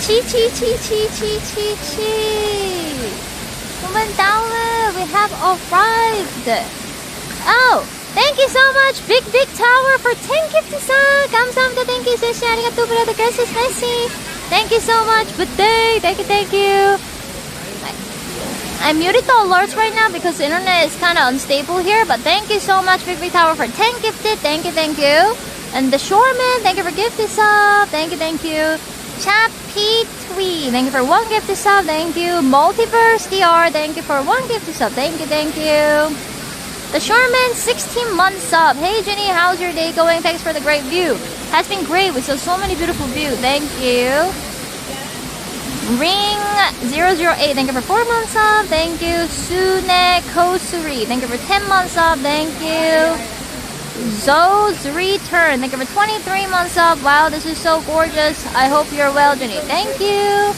我们到了 We have arrived. Oh, thank you so much, Big Tower, for 10 gifts. 감사합니다. Thank you, Session. Arigatou, brother. Gracias, Messi. Thank you so much. Good day. Thank you. I muted the alerts right now because the internet is kind of unstable here. But thank you so much, Big Tower, for 10 gifted. Thank you. And the Shoreman, thank you for gifted sub. Thank you. Chappy Twee, thank you for 1 gifted sub. Thank you. Multiverse DR, thank you for 1 gifted sub. Thank you. The Shoreman, 16 months sub. Hey Jinny, how's your day going? Thanks for the great view. Has been great. We saw so many beautiful views. Thank you. Ring 008, thank you for 4 months sub. Thank you. Sune Kosuri, thank you for 10 months sub. Thank you. Zoe's Return, thank you for 23 months sub. Wow, this is so gorgeous. I hope you're well, Jenny. Thank you.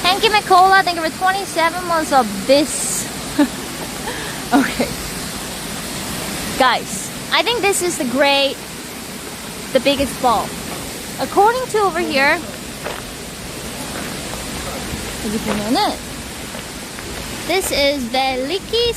Hanky McCola, thank you for 27 months of this. Okay. Guys, I think this is the biggest ball. According to over here, 여기 보면은, this is Veliki